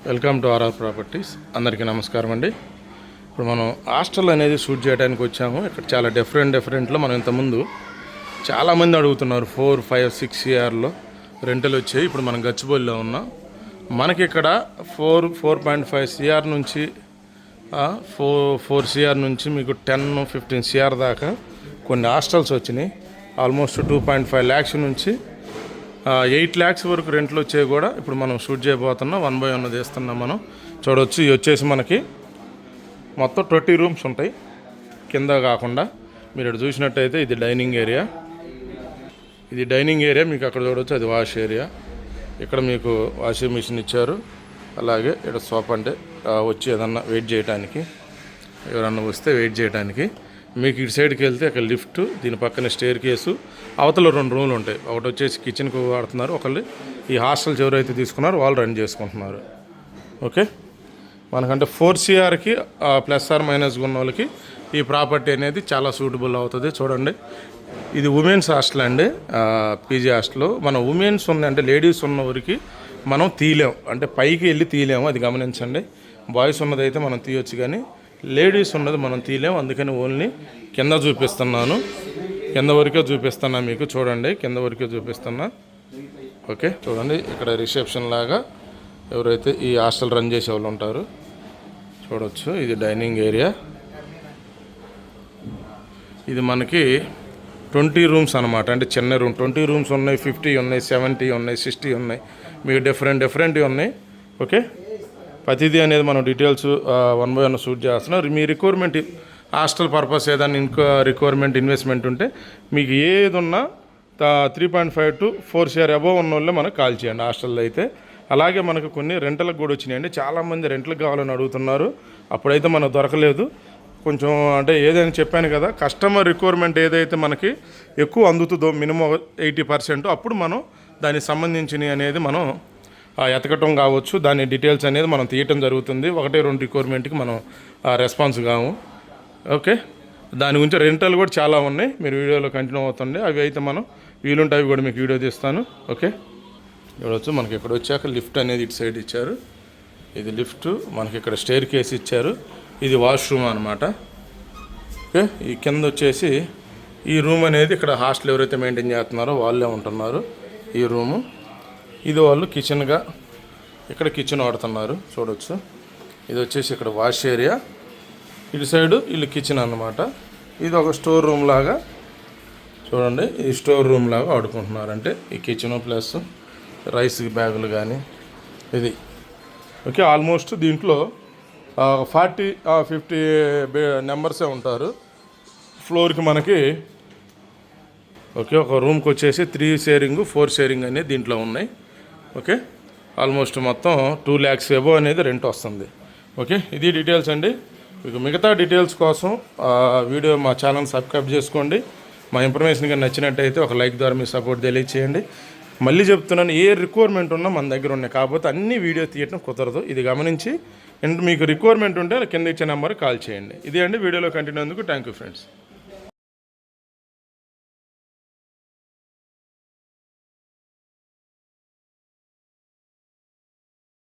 Welcome to RR properties. అందరికీ నమస్కారం అండి. ఇప్పుడు మనం హాస్టల్ అనేది షూట్ చేయడానికి వచ్చాము. ఇక్కడ చాలా డిఫరెంట్లో మనం ఇంతకుముందు చాలామంది అడుగుతున్నారు 4, 5, 6 ఇయర్లో రెంటలు వచ్చాయి. ఇప్పుడు మనం గచ్చిబౌలిలో ఉన్నాం. మనకి ఇక్కడ 4.5 CR నుంచి 4 CR నుంచి మీకు 10-15 CR దాకా కొన్ని హాస్టల్స్ వచ్చినాయి. ఆల్మోస్ట్ 2.5 lakhs నుంచి 8 lakhs వరకు రెంట్లు వచ్చేవి కూడా ఇప్పుడు మనం షూట్ చేయబోతున్నాం. 1 by 1 తీస్తున్నాం. మనం చూడవచ్చు. ఇవి వచ్చేసి మనకి మొత్తం 20 rooms ఉంటాయి కింద కాకుండా. మీరు ఇక్కడ చూసినట్టయితే ఇది డైనింగ్ ఏరియా. మీకు అక్కడ చూడవచ్చు. అది వాష్ ఏరియా. ఇక్కడ మీకు వాషింగ్ మిషన్ ఇచ్చారు. అలాగే ఇక్కడ సోఫా అంటే వచ్చి ఏదన్నా వెయిట్ చేయడానికి, ఎవరన్నా వస్తే వెయిట్ చేయడానికి. మీకు ఇటు సైడ్కి వెళ్తే అక్కడ లిఫ్ట్, దీని పక్కన స్టేర్ కేసు, అవతల 2 రూమ్లు ఉంటాయి. ఒకటి వచ్చేసి కిచెన్కి వాడుతున్నారు, ఒకళ్ళు ఈ హాస్టల్స్ ఎవరైతే తీసుకున్నారో వాళ్ళు రన్ చేసుకుంటున్నారు. ఓకే, మనకంటే 4 CRకి +or- ఉన్న వాళ్ళకి ఈ ప్రాపర్టీ అనేది చాలా సూటబుల్ అవుతుంది. చూడండి, ఇది ఉమెన్స్ హాస్టల్ అండి. PG hostel. మన ఉమెన్స్ అంటే లేడీస్ ఉన్న ఊరికి మనం తీయలేం, అంటే పైకి వెళ్ళి తీయలేము, అది గమనించండి. బాయ్స్ ఉన్నదైతే మనం తీయొచ్చు, కానీ లేడీస్ ఉన్నది మనం తీయలేము. అందుకని ఓన్లీ కింద చూపిస్తున్నాను, కింద వరకే చూపిస్తున్నా. మీకు చూడండి, కింద వరకే చూపిస్తున్నా. ఓకే, చూడండి, ఇక్కడ రిసెప్షన్ లాగా ఎవరైతే ఈ హాస్టల్ రన్ చేసే వాళ్ళు ఉంటారు చూడవచ్చు. ఇది డైనింగ్ ఏరియా. ఇది మనకి 20 rooms అనమాట. అంటే చిన్న రూమ్ 20 rooms ఉన్నాయి, 50 ఉన్నాయి, 70 ఉన్నాయి, 60 ఉన్నాయి. మీకు డిఫరెంట్ ఉన్నాయి. ఓకే, ప్రతిదీ అనేది మనం డీటెయిల్స్ 1 by 1 షూట్ చేస్తున్నాం. మీ రిక్వైర్మెంట్ హాస్టల్ పర్పస్ ఏదైనా ఇంకా రిక్వైర్మెంట్ ఇన్వెస్ట్మెంట్ ఉంటే మీకు ఏది ఉన్నా 3.5 to 4 CR అబోవ్ ఉన్న వాళ్ళే మనకు కాల్ చేయండి హాస్టల్లో అయితే. అలాగే మనకు కొన్ని రెంటలకు కూడా వచ్చినాయండి. చాలామంది రెంట్లకు కావాలని అడుగుతున్నారు. అప్పుడైతే మనకు దొరకలేదు. కొంచెం అంటే ఏదైనా చెప్పాను కదా, కస్టమర్ రిక్వైర్మెంట్ ఏదైతే మనకి ఎక్కువ అందుతుందో మినిమం 80%, అప్పుడు మనం దానికి సంబంధించినవి అనేది మనం ఎతకటం కావచ్చు, దాని డీటెయిల్స్ అనేది మనం తీయటం జరుగుతుంది. 1-2 రిక్వైర్మెంట్కి మనం రెస్పాన్స్ కాము. ఓకే, దాని గురించి రెంటల్ కూడా చాలా ఉన్నాయి. మీరు వీడియోలో కంటిన్యూ అవుతుంది. అవి అయితే మనం వీలుంటే అవి కూడా మీకు వీడియో తీస్తాను. ఓకే, చూడవచ్చు. మనకి ఇక్కడ వచ్చాక లిఫ్ట్ అనేది ఇటు సైడ్ ఇచ్చారు. ఇది లిఫ్ట్. మనకి ఇక్కడ స్టేర్ కేస్ ఇచ్చారు. ఇది వాష్రూమ్ అనమాట. ఓకే, ఈ కింద వచ్చేసి ఈ రూమ్ అనేది ఇక్కడ హాస్టల్ ఎవరైతే మెయింటైన్ చేస్తున్నారో వాళ్ళే ఉంటున్నారు. ఈ రూము ఇది వాళ్ళు కిచెన్గా ఇక్కడ కిచెన్ వాడుతున్నారు చూడవచ్చు. ఇది వచ్చేసి ఇక్కడ వాష్ ఏరియా. ఇటు సైడు వీళ్ళు కిచెన్ అన్నమాట. ఇది ఒక స్టోర్ రూమ్ లాగా చూడండి. ఈ స్టోర్ రూమ్ లాగా వాడుకుంటున్నారు. అంటే ఈ కిచెన్ ప్లస్ రైస్ బ్యాగులు కానీ ఇది. ఓకే, ఆల్మోస్ట్ దీంట్లో 40-50 మెంబర్సే ఉంటారు ఫ్లోర్కి మనకి. ఓకే, ఒక రూమ్కి వచ్చేసి 3 sharing 4 sharing అనేది దీంట్లో ఉన్నాయి. ఓకే, ఆల్మోస్ట్ మొత్తం 2 lakhs అబోవ్ అనేది రెంట్ వస్తుంది. ఓకే, ఇది డీటెయిల్స్ అండి. మీకు మిగతా డీటెయిల్స్ కోసం వీడియో మా ఛానల్ సబ్స్క్రైబ్ చేసుకోండి. మా ఇన్ఫర్మేషన్ కానీ నచ్చినట్టయితే ఒక లైక్ ద్వారా మీ సపోర్ట్ తెలియచేయండి. మళ్ళీ చెప్తున్నాను, ఏ రిక్వైర్మెంట్ ఉన్నా మన దగ్గర ఉన్నాయి. కాకపోతే అన్ని వీడియో తీయటం కుదరదు, ఇది గమనించి. మీకు రిక్వైర్మెంట్ ఉంటే కింద ఇచ్చే నెంబర్కి కాల్ చేయండి. ఇది అండి వీడియోలో కంటిన్యూ అందుకు. Thank you friends.